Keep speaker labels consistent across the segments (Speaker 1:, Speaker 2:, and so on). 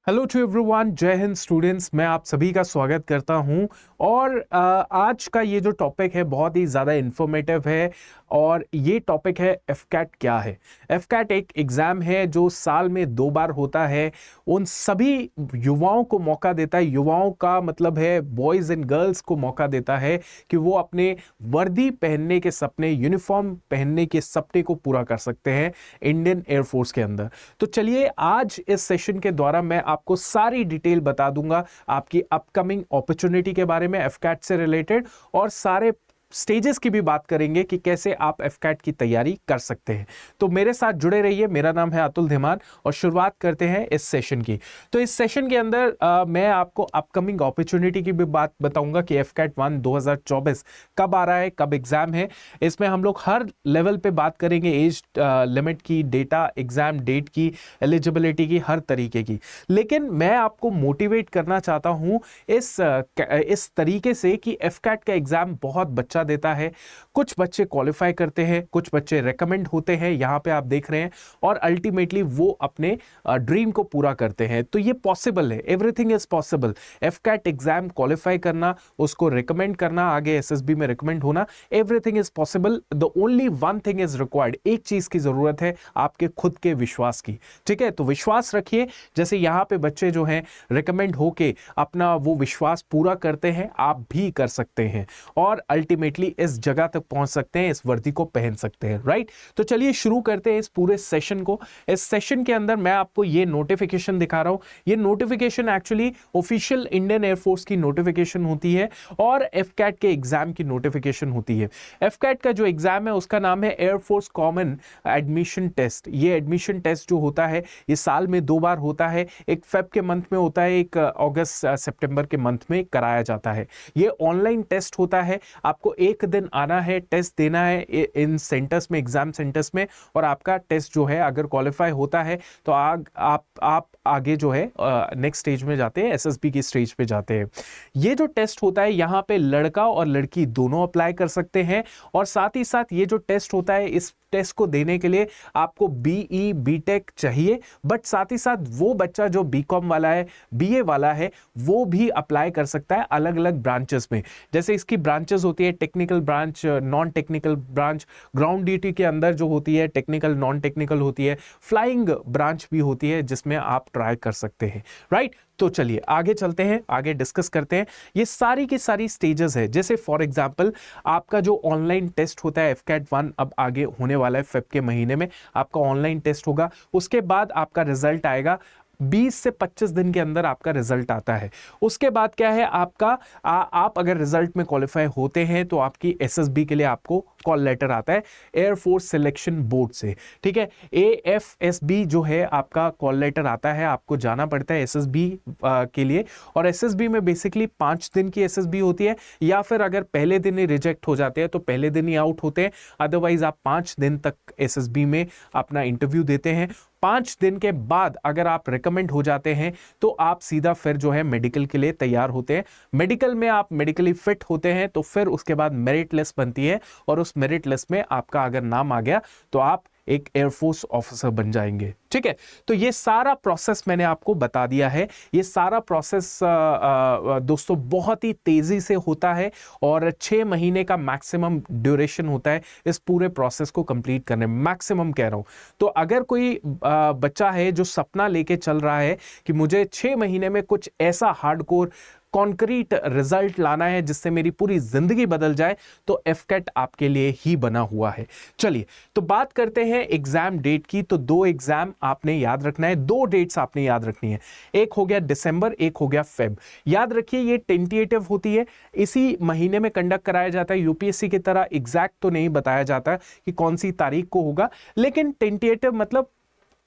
Speaker 1: Hello to everyone, जय Hind students. मैं आप सभी का स्वागत करता हूं। और आज का ये जो टॉपिक है बहुत ही ज़्यादा इन्फॉर्मेटिव है। और ये टॉपिक है एफकैट क्या है। एफकैट एक एग्ज़ाम है जो साल में 2 बार होता है। उन सभी युवाओं को मौका देता है, युवाओं का मतलब है बॉयज़ एंड गर्ल्स को मौका देता है कि वो अपने वर्दी पहनने के सपने, यूनिफॉर्म पहनने के सपने को पूरा कर सकते हैं इंडियन एयरफोर्स के अंदर। तो चलिए आज इस सेशन के द्वारा मैं आपको सारी डिटेल बता दूंगा आपकी अपकमिंग अपॉर्चुनिटी के बारे में एफकैट से रिलेटेड, और सारे स्टेजेस की भी बात करेंगे कि कैसे आप एफकैट की तैयारी कर सकते हैं। तो मेरे साथ जुड़े रहिए। मेरा नाम है अतुल धीमान और शुरुआत करते हैं इस सेशन की। तो इस सेशन के अंदर मैं आपको अपकमिंग अपॉर्चुनिटी की भी बात बताऊंगा कि एफकैट 1 2024 कब आ रहा है, कब एग्जाम है। इसमें हम लोग हर लेवल पे बात करेंगे, एज लिमिट की, डेटा, एग्जाम डेट की, एलिजिबिलिटी की, हर तरीके की। लेकिन मैं आपको मोटिवेट करना चाहता हूं इस तरीके से कि एफकैट का एग्जाम बहुत बच्चा देता है। कुछ बच्चे क्वालिफाई करते हैं, कुछ बच्चे रेकमेंड होते हैं, यहां पे आप देख रहे हैं, और अल्टीमेटली वो अपने ड्रीम को पूरा करते हैं। तो ये पॉसिबल है, everything is possible. AFCAT exam qualify करना, उसको रेकमेंड करना, आगे एसएसबी में रेकमेंड होना, everything is possible. The only one thing is required, एक चीज की जरूरत है, आपके खुद के विश्वास की। ठीक है, तो विश्वास रखिए। जैसे यहां पे बच्चे जो हैं रेकमेंड होके अपना वो विश्वास पूरा करते हैं, आप भी कर सकते हैं और अल्टीमेटली इस जगह तक पहुंच सकते हैं, इस वर्दी को पहन सकते हैं। राइट, तो चलिए शुरू करते हैं इस पूरे सेशन को। इस सेशन के अंदर मैं आपको ये नोटिफिकेशन दिखा रहा हूं। ये notification actually official Indian air force की नोटिफिकेशन होती है और एफकैट के एग्जाम की नोटिफिकेशन होती है। एफकैट का जो एग्जाम है उसका नाम है एयरफोर्स कॉमन एडमिशन टेस्ट। ये एडमिशन टेस्ट जो होता है ये साल में 2 बार होता है। एक फेब के मंथ में होता है, एक अगस्त सितंबर के मंथ में कराया जाता है। ये ऑनलाइन टेस्ट होता है। आपको एक दिन आना है, टेस्ट देना है इन सेंटर्स में, एग्जाम सेंटर्स में, और आपका टेस्ट जो है अगर क्वालिफाई होता है तो आप आगे जो है नेक्स्ट स्टेज में जाते हैं, एसएसबी की स्टेज पे जाते हैं। ये जो टेस्ट होता है यहाँ पे लड़का और लड़की दोनों अप्लाई कर सकते हैं। और साथ ही साथ ये जो टेस्ट होता है, इस टेस्ट को देने के लिए आपको बीई बीटेक चाहिए, बट साथ ही साथ वो बच्चा जो बीकॉम वाला है, बीए वाला है, वो भी अप्लाई कर सकता है अलग अलग ब्रांचेस में। जैसे इसकी ब्रांचेस होती है technical branch, non technical branch, ground duty के अंदर जो होती है टेक्निकल, नॉन टेक्निकल होती है, फ्लाइंग ब्रांच भी होती है जिसमें आप ट्राई कर सकते हैं। राइट, तो चलिए आगे चलते हैं, आगे डिस्कस करते हैं। ये सारी की सारी स्टेजेस है। जैसे फॉर एग्जांपल आपका जो ऑनलाइन टेस्ट होता है एफकैट 1 अब आगे होने वाला है, फेब के महीने में आपका ऑनलाइन टेस्ट होगा। उसके बाद आपका रिजल्ट आएगा, 20 से 25 दिन के अंदर आपका रिजल्ट आता है। उसके बाद क्या है आपका, आप अगर रिजल्ट में क्वालिफाई होते हैं तो आपकी एसएसबी के लिए आपको कॉल लेटर आता है एयरफोर्स सिलेक्शन बोर्ड से। ठीक है, एएफएसबी जो है आपका कॉल लेटर आता है, आपको जाना पड़ता है एसएसबी के लिए। और एसएसबी में बेसिकली 5 दिन की एसएसबी होती है, या फिर अगर पहले दिन ही रिजेक्ट हो जाते हैं तो पहले दिन ही आउट होते हैं। अदरवाइज आप 5 दिन तक एसएसबी में अपना इंटरव्यू देते हैं। 5 दिन के बाद अगर आप रिकमेंड हो जाते हैं तो आप सीधा फिर जो है मेडिकल के लिए तैयार होते हैं। मेडिकल में आप मेडिकली फिट होते हैं तो फिर उसके बाद मेरिट लिस्ट बनती है, और उस मेरिट लिस्ट में आपका अगर नाम आ गया तो आप एक एयरफोर्स ऑफिसर बन जाएंगे। ठीक है, तो ये सारा प्रोसेस मैंने आपको बता दिया है। ये सारा प्रोसेस दोस्तों बहुत ही तेजी से होता है और 6 महीने का मैक्सिमम ड्यूरेशन होता है इस पूरे प्रोसेस को कंप्लीट करने में, मैक्सिमम कह रहा हूं। तो अगर कोई बच्चा है जो सपना लेके चल रहा है कि मुझे 6 महीने में कुछ ऐसा हार्डकोर कॉन्क्रीट रिजल्ट लाना है जिससे मेरी पूरी जिंदगी बदल जाए, तो एफकैट आपके लिए ही बना हुआ है। चलिए तो बात करते हैं एग्जाम डेट की। तो 2 एग्जाम आपने याद रखना है, 2 डेट्स आपने याद रखनी है। एक हो गया दिसंबर, एक हो गया फेब। याद रखिए ये टेंटेटिव होती है, इसी महीने में कंडक्ट कराया जाता है। यूपीएससी की तरह एग्जैक्ट तो नहीं बताया जाता कि कौन सी तारीख को होगा, लेकिन टेंटेटिव मतलब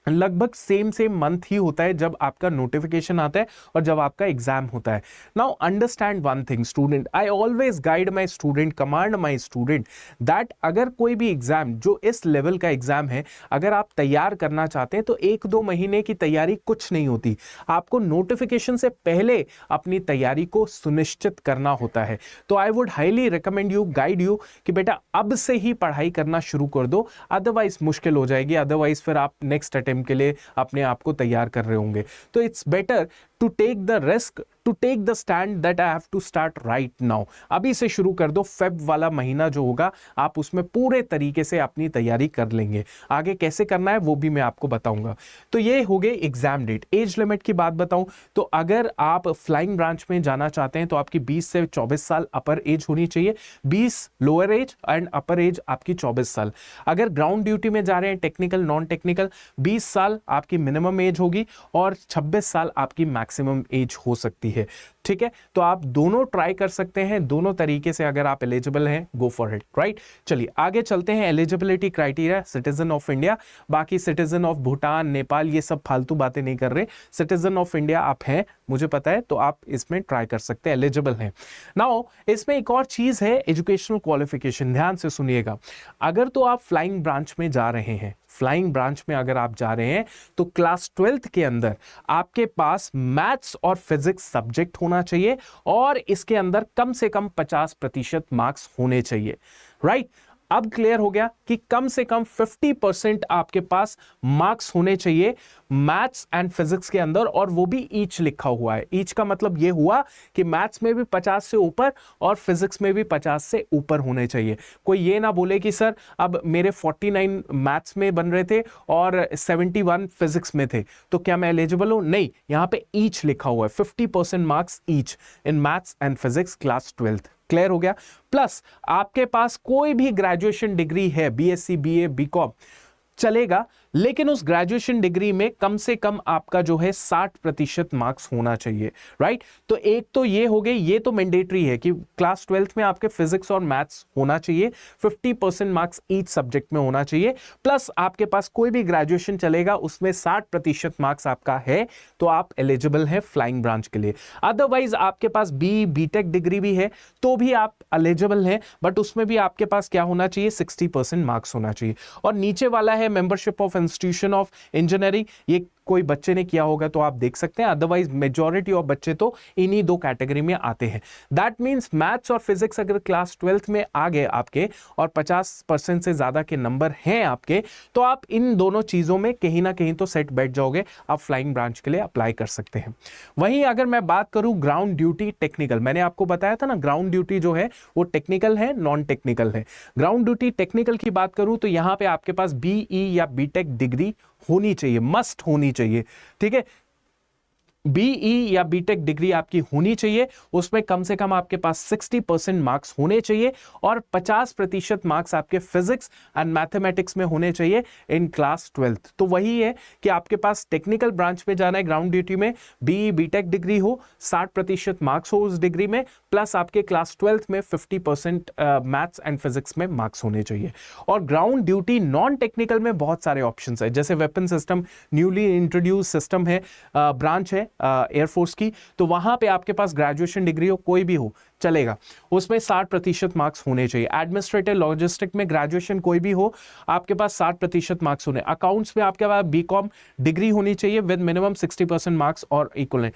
Speaker 1: लगभग सेम मंथ ही होता है जब आपका नोटिफिकेशन आता है और जब आपका एग्जाम होता है। Now understand one thing student, I always guide my student, command my student that अगर कोई भी एग्जाम जो इस लेवल का एग्जाम है अगर आप तैयार करना चाहते हैं तो 1-2 महीने की तैयारी कुछ नहीं होती। आपको नोटिफिकेशन से पहले अपनी तैयारी को सुनिश्चित करना होता है। तो I would highly recommend you, guide you कि बेटा अब से ही पढ़ाई करना शुरू कर दो, अदरवाइज मुश्किल हो जाएगी। अदरवाइज फिर आप नेक्स्ट अटेम्प्ट के लिए अपने आप को तैयार कर रहे होंगे। तो it's better to take the risk, to take the stand that I have to start right now. अभी से शुरू कर दो। फेब वाला महीना जो होगा आप उसमें पूरे तरीके से अपनी तैयारी कर लेंगे। आगे कैसे करना है वो भी मैं आपको बताऊंगा। तो ये हो गए एग्जाम डेट। एज लिमिट की बात बताऊं तो अगर आप फ्लाइंग ब्रांच में जाना चाहते हैं तो आपकी 20 से 24 साल अपर एज होनी चाहिए, 20 lower age and upper age आपकी 24 साल। अगर ग्राउंड ड्यूटी में जा रहे हैं टेक्निकल नॉन टेक्निकल, 20 साल आपकी मिनिमम एज होगी और 26 साल आपकी मैक्सिमम एज हो सकती है। ठीक है, तो आप दोनों ट्राई कर सकते हैं, दोनों तरीके से अगर आप एलिजिबल हैं गो फॉर इट, राइट। चलिए आगे चलते हैं। Eligibility criteria, citizen of India, बाकी सिटीजन ऑफ भूटान, नेपाल, ये सब फालतू बातें नहीं कर रहे। सिटीजन ऑफ इंडिया आप हैं, मुझे पता है, तो आप इसमें ट्राई कर सकते हैं, एलिजिबल हैं। नाउ इसमें एक और चीज है, एजुकेशनल क्वालिफिकेशन। ध्यान से सुनिएगा, अगर तो आप फ्लाइंग ब्रांच में जा रहे हैं, फ्लाइंग ब्रांच में अगर आप जा रहे हैं तो क्लास 12th के अंदर आपके पास मैथ्स और फिजिक्स सब्जेक्ट होना चाहिए और इसके अंदर कम से कम 50% मार्क्स होने चाहिए, राइट। अब क्लियर हो गया कि कम से कम 50% आपके पास मार्क्स होने चाहिए मैथ्स एंड फिजिक्स के अंदर, और वो भी ईच लिखा हुआ है। ईच का मतलब ये हुआ कि मैथ्स में भी 50 से ऊपर और फिजिक्स में भी 50 से ऊपर होने चाहिए। कोई ये ना बोले कि सर अब मेरे 49 मैथ्स में बन रहे थे और 71 फिजिक्स में थे तो क्या मैं एलिजिबल हूं? नहीं, यहां पे ईच लिखा हुआ है, 50% marks each in maths and physics class 12th। Clear हो गया। प्लस आपके पास कोई भी ग्रेजुएशन डिग्री है, बीएससी, बीए, बीकॉम चलेगा, लेकिन उस ग्रेजुएशन डिग्री में कम से कम आपका जो है 60% मार्क्स होना चाहिए, राइट। तो एक तो ये हो गई, ये तो मैंडेटरी है कि क्लास 12th में आपके फिजिक्स और मैथ्स होना चाहिए, 50% मार्क्स ईच सब्जेक्ट में होना चाहिए, प्लस आपके पास कोई भी ग्रेजुएशन चलेगा उसमें 60% मार्क्स आपका है तो आप एलिजिबल है फ्लाइंग ब्रांच के लिए। अदरवाइज आपके पास बीटेक डिग्री भी है तो भी आप एलिजिबल हैं, बट उसमें भी आपके पास क्या होना चाहिए, 60% मार्क्स होना चाहिए। और नीचे वाला है membership of institution of engineering, ये कोई बच्चे ने किया होगा तो आप देख सकते हैं, अदरवाइज मेजॉरिटी ऑफ बच्चे तो इन्हीं दो कैटेगरी में आते हैं। दैट मींस मैथ्स और फिजिक्स अगर क्लास 12th में आ गए आपके और 50% से ज्यादा के नंबर हैं आपके, तो आप इन दोनों चीजों में कहीं ना कहीं तो सेट बैठ जाओगे, आप फ्लाइंग ब्रांच के लिए अप्लाई कर सकते हैं। वहीं अगर मैं बात करूं ग्राउंड ड्यूटी टेक्निकल, मैंने आपको बताया था ना ग्राउंड ड्यूटी जो है वो टेक्निकल है नॉन टेक्निकल है। ग्राउंड ड्यूटी टेक्निकल की बात करूं तो यहां पे आपके पास बीई या बीटेक डिग्री होनी चाहिए, मस्ट होनी चाहिए, ठीक है। बीई या बीटेक डिग्री आपकी होनी चाहिए, उसमें कम से कम आपके पास 60% मार्क्स होने चाहिए और 50% मार्क्स आपके फिजिक्स एंड मैथमेटिक्स में होने चाहिए इन क्लास 12th। तो वही है कि आपके पास टेक्निकल ब्रांच में जाना है ग्राउंड ड्यूटी में, बीई बीटेक डिग्री हो, 60% मार्क्स हो उस डिग्री में, प्लस आपके क्लास 12th में 50% मैथ्स एंड फिजिक्स में मार्क्स होने चाहिए। और ग्राउंड ड्यूटी नॉन टेक्निकल में बहुत सारे ऑप्शन है, जैसे weapon system newly introduce system है, ब्रांच है एयरफोर्स की, तो वहां पे आपके पास ग्रेजुएशन डिग्री हो कोई भी हो चलेगा, उसमें 60% मार्क्स होने चाहिए। एडमिनिस्ट्रेटिव लॉजिस्टिक में ग्रेजुएशन कोई भी हो, आपके पास 60% मार्क्स होने। अकाउंट्स में आपके पास बीकॉम डिग्री होनी चाहिए विद मिनिमम 60% मार्क्स और इक्विवेलेंट।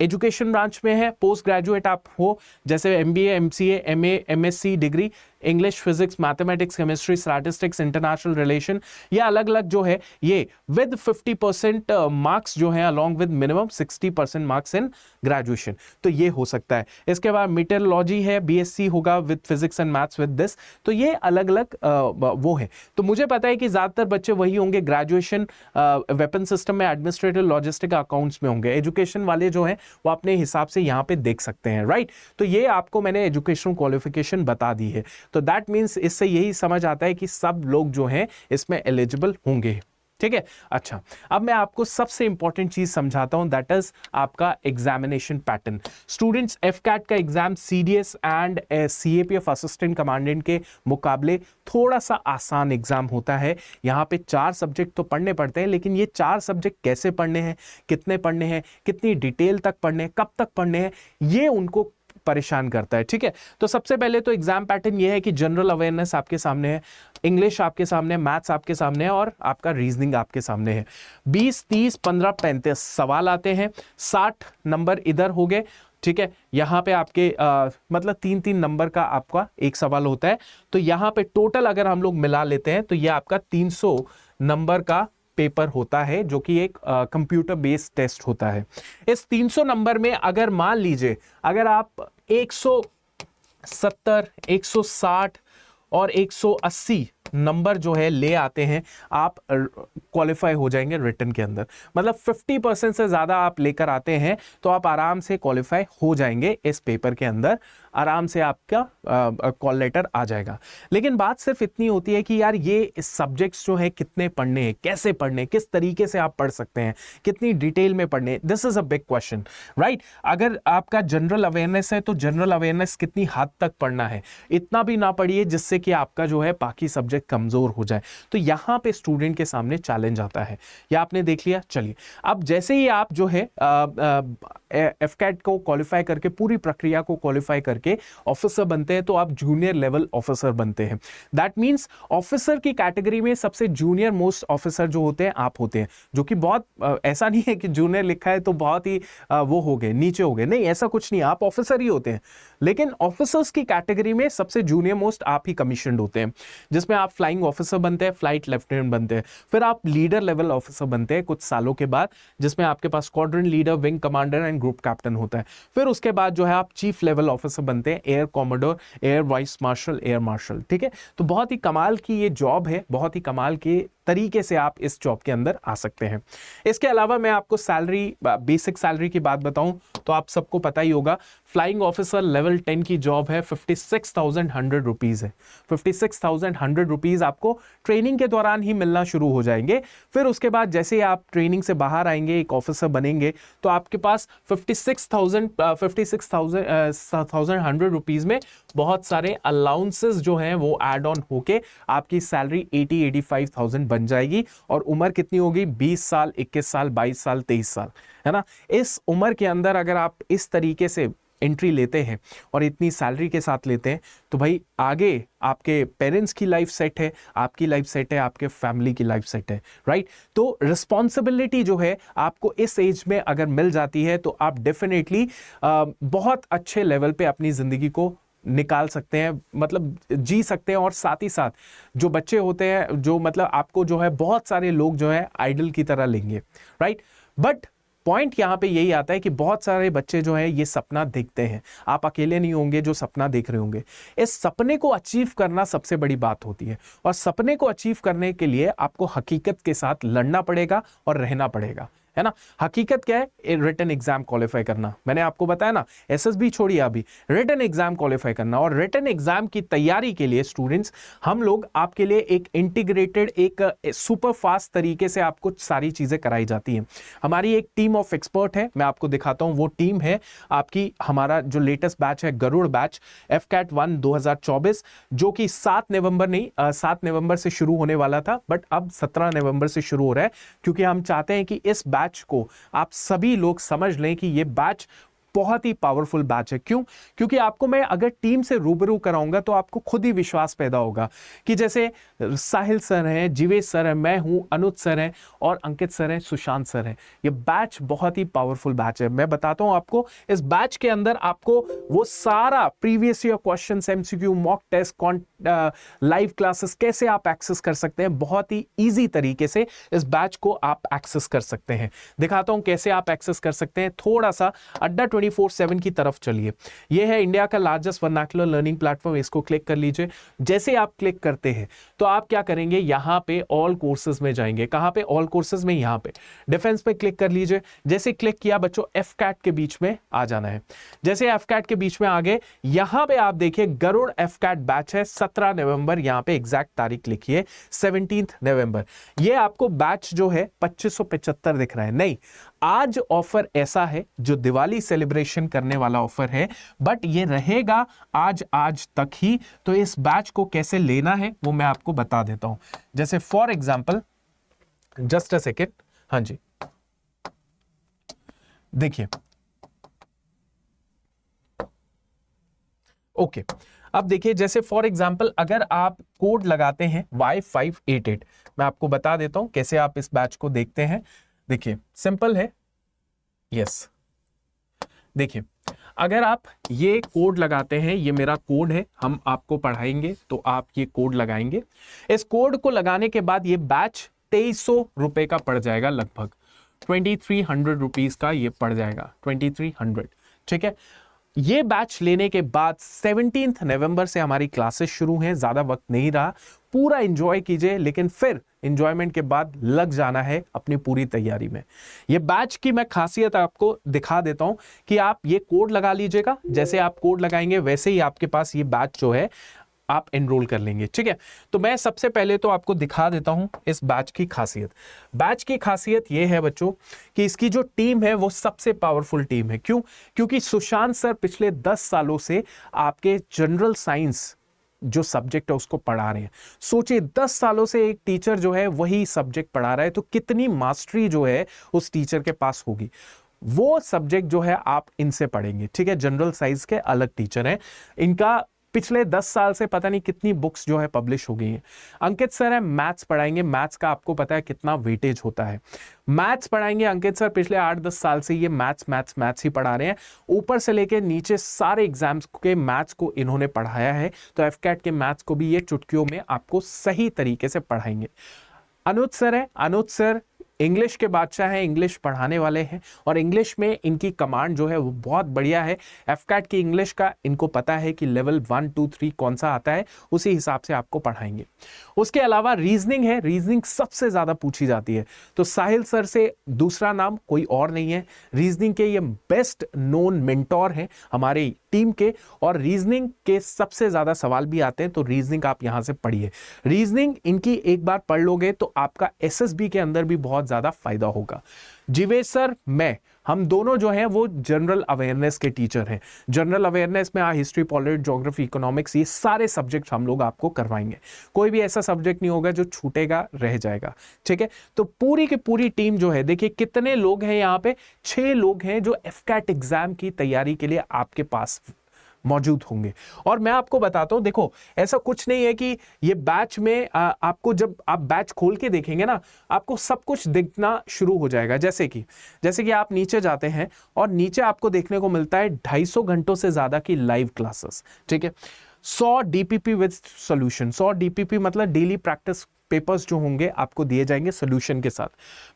Speaker 1: एजुकेशन ब्रांच में है पोस्ट ग्रेजुएट आप हो, जैसे MBA, MCA, MA, MSc degree, English, physics, mathematics, chemistry, statistics, international relation, ये अलग अलग जो है ये विद 50% मार्क्स जो है along with minimum 60% marks in graduation, तो ये हो सकता है। इसके बाद मीटरोलॉजी है, बीएससी होगा with physics and maths with this, तो ये अलग अलग वो है। तो मुझे पता है कि ज्यादातर बच्चे वही होंगे ग्रेजुएशन वेपन सिस्टम में, एडमिनिस्ट्रेटिव लॉजिस्टिक अकाउंट्स में होंगे। एजुकेशन वाले जो है वो अपने हिसाब से यहाँ पे देख सकते हैं, राइट। तो ये आपको मैंने एजुकेशनल क्वालिफिकेशन बता दी है, तो दैट मींस इससे यही समझ आता है कि सब लोग जो हैं इसमें एलिजिबल होंगे, ठीक है। अच्छा, अब मैं आपको सबसे इंपॉर्टेंट चीज समझाता हूं, दैट इज आपका एग्जामिनेशन पैटर्न। स्टूडेंट्स, एफकैट का exam CDS and CAPF assistant commandant के मुकाबले थोड़ा सा आसान एग्जाम होता है। यहाँ पे 4 सब्जेक्ट तो पढ़ने पड़ते हैं, लेकिन ये 4 सब्जेक्ट कैसे पढ़ने हैं, कितने पढ़ने हैं, कितनी डिटेल तक पढ़ने हैं, कब तक पढ़ने हैं, ये उनको परेशान करता है, ठीक है। तो सबसे पहले तो एग्जाम पैटर्न ये है कि जनरल अवेयरनेस आपके सामने है, इंग्लिश आपके सामने है, मैथ्स आपके सामने है और आपका रीजनिंग आपके सामने है। 20, 30, 15, 35 सवाल आते हैं, 60 नंबर इधर हो गए, ठीक है। यहाँ पे आपके मतलब 3-3 नंबर का आपका एक सवाल होता है, तो यहाँ पे टोटल अगर हम लोग मिला लेते हैं तो ये आपका 300 नंबर का पेपर होता है जो कि एक कंप्यूटर बेस्ड टेस्ट होता है। इस 300 नंबर में अगर मान लीजिए अगर आप 170, 160 और 180 नंबर जो है ले आते हैं, आप क्वालिफाई हो जाएंगे रिटन के अंदर। मतलब 50% से ज्यादा आप लेकर आते हैं तो आप आराम से क्वालिफाई हो जाएंगे इस पेपर के अंदर, आराम से आपका कॉल लेटर आ जाएगा। लेकिन बात सिर्फ इतनी होती है कि यार ये सब्जेक्ट्स जो है कितने पढ़ने हैं, कैसे पढ़ने, किस तरीके से आप पढ़ सकते हैं, कितनी डिटेल में पढ़ने, this is a big question, right. अगर आपका जनरल अवेयरनेस है तो जनरल अवेयरनेस कितनी हद तक पढ़ना है, इतना भी ना पढ़िए जिससे कि आपका जो है बाकी सब्जेक्ट कमजोर हो जाए। तो यहां पे स्टूडेंट के सामने चैलेंज आता है। ये आपने देख लिया। चलिए अब जैसे ही आप जो है एफकैट को क्वालिफाई करके, पूरी प्रक्रिया को क्वालिफाई करके ऑफिसर बनते हैं तो आप जूनियर लेवल ऑफिसर बनते हैं। दैट मींस ऑफिसर की कैटेगरी में सबसे जूनियर मोस्ट ऑफिसर जो होते हैं आप होते हैं, जो कि बहुत ऐसा नहीं है कि जूनियर लिखा है तो बहुत ही वो हो गए, नीचे हो गए, नहीं, ऐसा कुछ नहीं, आप ऑफिसर ही होते हैं। लेकिन ऑफिसर्स की कैटेगरी में सबसे जूनियर मोस्ट आप ही कमीशन्ड होते हैं, जिसमें आप फ्लाइंग ऑफिसर बनते हैं, फ्लाइट लेफ्टिनेंट बनते हैं, फिर आप लीडर लेवल ऑफिसर बनते हैं कुछ सालों के बाद, जिसमें आपके पास squadron leader, wing commander and group captain होता है। फिर उसके बाद जो है आप चीफ लेवल ऑफिसर बनते हैं, air commodore, air vice marshal, air marshal, ठीक है। तो बहुत ही कमाल की ये जॉब है, बहुत ही कमाल के तरीके से आप इस जॉब के अंदर आ सकते हैं। इसके अलावा मैं आपको सैलरी, बेसिक सैलरी की बात बताऊं तो आप सबको पता ही होगा, फ्लाइंग ऑफिसर लेवल 10 की जॉब है, 56,100 रुपीज है। 56,100 रुपीज आपको ट्रेनिंग के दौरान ही मिलना शुरू हो जाएंगे। फिर उसके बाद जैसे ही आप ट्रेनिंग से बाहर आएंगे, एक ऑफिसर बनेंगे, तो आपके पास 56,100 रुपीज में बहुत सारे अलाउंसेस जो हैं वो एड ऑन होके आपकी सैलरी 80-85,000 बन जाएगी। और उम्र कितनी होगी? 20 साल, 21 साल, 22 साल, 23 साल, है ना। इस उम्र के अंदर अगर आप इस तरीके से एंट्री लेते हैं और इतनी सैलरी के साथ लेते हैं तो भाई आगे आपके पेरेंट्स की लाइफ सेट है, आपकी लाइफ सेट है, आपके फैमिली की लाइफ सेट है, राइट। तो रिस्पॉन्सिबिलिटी जो है आपको इस एज में अगर मिल जाती है तो आप डेफिनेटली बहुत अच्छे लेवल पे अपनी जिंदगी को निकाल सकते हैं, मतलब जी सकते हैं। और साथ ही साथ जो बच्चे होते हैं, जो मतलब आपको जो है बहुत सारे लोग जो है आइडल की तरह लेंगे, राइट। बट पॉइंट यहां पे यही आता है कि बहुत सारे बच्चे जो है ये सपना देखते हैं, आप अकेले नहीं होंगे जो सपना देख रहे होंगे। इस सपने को अचीव करना सबसे बड़ी बात होती है, और सपने को अचीव करने के लिए आपको हकीकत के साथ लड़ना पड़ेगा और रहना पड़ेगा, है ना। हकीकत क्या है? रिटन एग्जाम क्वालिफाई करना। मैंने आपको बताया ना, एसएसबी छोड़िए, अभी रिटन एग्जाम क्वालिफाई करना। और रिटन एग्जाम की तैयारी के लिए स्टूडेंट्स, हम लोग आपके लिए एक इंटीग्रेटेड, एक सुपर फास्ट तरीके से आपको सारी चीजें कराई जाती हैं। हमारी एक टीम ऑफ एक्सपर्ट है, मैं आपको दिखाता हूं। वो टीम है आपकी, हमारा जो लेटेस्ट बैच है गरुड़ बैच एफकैट 1 2024, जो कि 7 नवंबर से शुरू होने वाला था, बट अब 17 नवंबर से शुरू हो रहा है, क्योंकि हम चाहते हैं कि इस बैच को आप सभी लोग समझ लें कि ये बैच बहुत ही पावरफुल बैच है। क्यों? क्योंकि आपको मैं अगर टीम से रूबरू कराऊंगा तो आपको खुद ही विश्वास पैदा होगा कि जैसे साहिल सर हैं, जीवेश सर हैं, मैं हूं, अनुज सर हैं, और अंकित सर हैं, सुशांत सर हैं। ये बैच बहुत ही पावरफुल बैच है। मैं बताता हूं आपको, इस बैच के अंदर आपको वो सारा previous year questions, MCQ, mock test, live classes कैसे आप एक्सेस कर सकते हैं, बहुत ही ईजी तरीके से इस बैच को आप एक्सेस कर सकते हैं। दिखाता हूं कैसे आप एक्सेस कर सकते हैं। थोड़ा सा अड्डा 24/7 की तरफ चलिए। यह है इंडिया का लार्जेस्ट वर्नाकुलर लर्निंग प्लेटफॉर्म, इसको क्लिक कर लीजिए। जैसे आप क्लिक करते हैं तो आप क्या करेंगे, यहां पे ऑल कोर्सेज में जाएंगे। कहां पे? ऑल कोर्सेज में, यहां पे डिफेंस पे क्लिक कर लीजिए। जैसे क्लिक किया बच्चों, एफकैट के बीच में आ जाना है। जैसे एफकैट के बीच में आ गए, यहां पे आप देखिए गरुड़ एफकैट बैच है 17 नवंबर, यहां पे एग्जैक्ट तारीख लिखिए 17 नवंबर। ये आपको बैच जो है 2575 दिख रहा है। नहीं, आज ऑफर ऐसा है जो दिवाली सेलिब्रेशन करने वाला ऑफर है, बट ये रहेगा आज तक ही। तो इस बैच को कैसे लेना है वो मैं आपको बता देता हूं। जैसे for example, just a second, हाँ जी, देखिए, ओके। अब देखिए, जैसे फॉर एग्जांपल अगर आप कोड लगाते हैं Y588, मैं आपको बता देता हूं कैसे आप इस बैच को देखते हैं। देखिए सिंपल है, यस, देखिए अगर आप ये कोड लगाते हैं, ये मेरा कोड है, हम आपको पढ़ाएंगे तो आप ये कोड लगाएंगे। इस कोड को लगाने के बाद ये बैच 2300 रुपए का पड़ जाएगा, लगभग 2300 रुपीज का ये पड़ जाएगा, 2300। ठीक है, ये बैच लेने के बाद 17 नवंबर से हमारी क्लासेस शुरू हैं, ज्यादा वक्त नहीं रहा, पूरा एंजॉय कीजिए, लेकिन फिर एंजॉयमेंट के बाद लग जाना है अपनी पूरी तैयारी में। ये बैच की मैं खासियत आपको दिखा देता हूं कि आप ये कोड लगा लीजिएगा, जैसे आप कोड लगाएंगे वैसे ही आपके पास ये बैच जो है आप एनरोल कर लेंगे। ठीक है, तो मैं सबसे पहले तो आपको दिखा देता हूं इस बैच की खासियत। बैच की खासियत यह है बच्चों कि इसकी जो टीम है वो सबसे पावरफुल टीम है। क्यों? क्योंकि सुशांत सर पिछले 10 सालों से आपके जनरल साइंस जो सब्जेक्ट है उसको पढ़ा रहे हैं। सोचिए 10 सालों से एक टीचर जो है वही सब्जेक्ट पढ़ा रहा है, तो कितनी मास्टरी जो है उस टीचर के पास होगी। वो सब्जेक्ट जो है आप इनसे पढ़ेंगे। ठीक है, जनरल साइंस के अलग टीचर हैं, इनका पिछले 10 साल से पता नहीं कितनी बुक्स जो है पब्लिश हो गई हैं। अंकित सर है, मैथ्स पढ़ाएंगे, मैथ्स का आपको पता है कितना वेटेज होता है। मैथ्स पढ़ाएंगे अंकित सर, पिछले 8-10 साल से ये मैथ्स ही पढ़ा रहे हैं, ऊपर से लेके नीचे सारे एग्जाम्स के मैथ्स को इन्होंने पढ़ाया है। तो एफकैट के मैथ्स को भी ये चुटकियों में आपको सही तरीके से पढ़ाएंगे। अनुज सर है, अनुज सर इंग्लिश के बादशाह हैं, इंग्लिश पढ़ाने वाले हैं, और इंग्लिश में इनकी कमांड जो है वो बहुत बढ़िया है। एफकैट की इंग्लिश का इनको पता है कि लेवल 1, 2, 3 कौन सा आता है, उसी हिसाब से आपको पढ़ाएंगे। उसके अलावा रीजनिंग है, रीजनिंग सबसे ज्यादा पूछी जाती है, तो साहिल सर से दूसरा नाम कोई और नहीं है। रीजनिंग के ये बेस्ट नोन मेंटोर हैं हमारे टीम के, और रीजनिंग के सबसे ज्यादा सवाल भी आते हैं, तो रीजनिंग आप यहां से पढ़िए। रीजनिंग इनकी एक बार पढ़ लोगे तो आपका एसएसबी के अंदर भी बहुत ज्यादा फायदा होगा। जीवेश सर, हम दोनों जो हैं वो जनरल अवेयरनेस के टीचर हैं। जनरल अवेयरनेस में हिस्ट्री, पॉलिटी, ज्योग्राफी, इकोनॉमिक्स, ये सारे सब्जेक्ट हम लोग आपको करवाएंगे। कोई भी ऐसा सब्जेक्ट नहीं होगा जो छूटेगा, रह जाएगा। ठीक है, तो पूरी की पूरी टीम जो है, देखिए कितने लोग हैं यहाँ पे, 6 लोग हैं जो एफकैट एग्जाम की तैयारी के लिए आपके पास मौजूद होंगे। और मैं आपको बताता हूं, देखो ऐसा कुछ नहीं है कि ये बैच में आपको जब आप बैच खोल के देखेंगे ना, आपको सब कुछ दिखना शुरू हो जाएगा। जैसे कि आप नीचे जाते हैं और नीचे आपको देखने को मिलता है 250 घंटों से ज्यादा की लाइव क्लासेस। ठीक है, 100 डीपीपी विद सॉल्यूशन, 100 डीपीपी मतलब डेली प्रैक्टिस पेपर्स जो होंगे आपको दिए जाएंगे सोल्यूशन के साथ।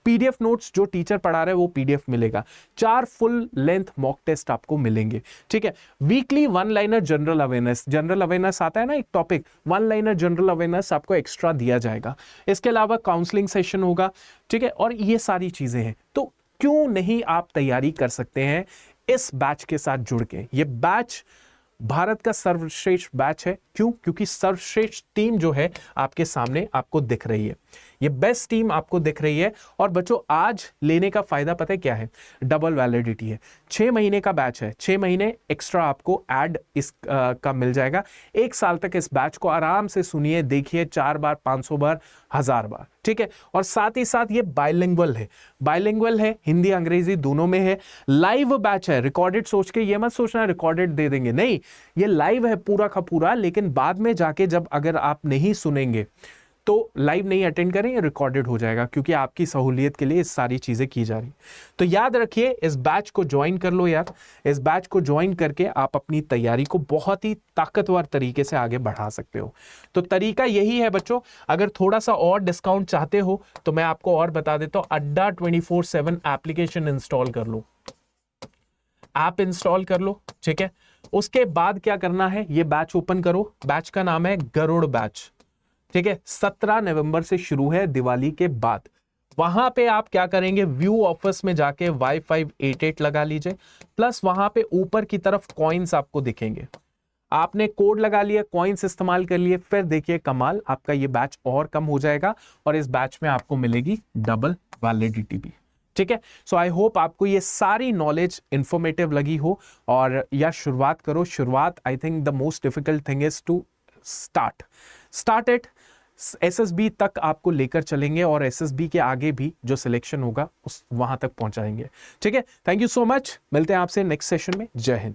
Speaker 1: पीडीएफ नोट्स जो टीचर पढ़ा रहे हैं वो पीडीएफ मिलेगा। 4 फुल लेंथ मॉक टेस्ट आपको मिलेंगे। ठीक है, वीकली 1 लाइनर जनरल अवेयरनेस आता है ना एक टॉपिक, 1 लाइनर जनरल अवेयरनेस आपको एक्स्ट्रा दिया जाएगा। इसके अलावा काउंसलिंग सेशन होगा। ठीक है, और ये सारी चीजें हैं, तो क्यों नहीं आप तैयारी कर सकते हैं इस बैच के साथ जुड़ के। ये बैच भारत का सर्वश्रेष्ठ बैच है। क्यों? क्योंकि सर्वश्रेष्ठ टीम जो है आपके सामने आपको दिख रही है, ये बेस्ट टीम आपको दिख रही है। और बच्चों आज लेने का फायदा पता है क्या है? डबल वैलिडिटी है। 6 महीने का बैच है, 6 महीने एक्स्ट्रा आपको ऐड इस का मिल जाएगा। 1 साल तक इस बैच को आराम से सुनिए, देखिए, 4 बार, 500 बार, 1000 बार। ठीक है, और साथ ही साथ ये बाइलिंगुअल है, हिंदी अंग्रेजी दोनों में है। लाइव बैच है, रिकॉर्डेड सोच के ये मत सोचना रिकॉर्डेड दे देंगे, नहीं, ये लाइव है पूरा का पूरा। लेकिन बाद में जाके जब अगर आप नहीं सुनेंगे तो लाइव नहीं अटेंड करें, रिकॉर्डेड हो जाएगा, क्योंकि आपकी सहूलियत के लिए इस सारी चीजें की जा रही। तो याद रखिए, इस बैच को ज्वाइन कर लो यार। इस बैच को ज्वाइन करके आप अपनी तैयारी को बहुत ही ताकतवर तरीके से आगे बढ़ा सकते हो। तो तरीका यही है बच्चों। अगर थोड़ा सा और डिस्काउंट चाहते हो तो मैं आपको और बता देता हूं, अड्डा 24/7 एप्लीकेशन इंस्टॉल कर लो, ऐप इंस्टॉल कर लो। ठीक है, उसके बाद क्या करना है, ये बैच ओपन करो। बैच का नाम है गरुड़ बैच। ठीक है, 17 नवंबर से शुरू है, दिवाली के बाद। वहां पे आप क्या करेंगे, व्यू ऑफिस में जाके Y588 लगा लीजिए, प्लस वहां पे ऊपर की तरफ कॉइन्स आपको दिखेंगे। आपने कोड लगा लिया, कॉइन्स इस्तेमाल कर लिए, फिर देखिए कमाल, आपका ये बैच और कम हो जाएगा और इस बैच में आपको मिलेगी डबल वैलिडिटी भी। ठीक है, सो आई होप आपको ये सारी नॉलेज इंफॉर्मेटिव लगी हो। और या शुरुआत करो। शुरुआत, I think the most difficult thing is to start it. SSB तक आपको लेकर चलेंगे और एसएसबी के आगे भी जो सिलेक्शन होगा उस वहां तक पहुंचाएंगे। ठीक है, थैंक यू सो मच। मिलते हैं आपसे नेक्स्ट सेशन में। जय हिंद।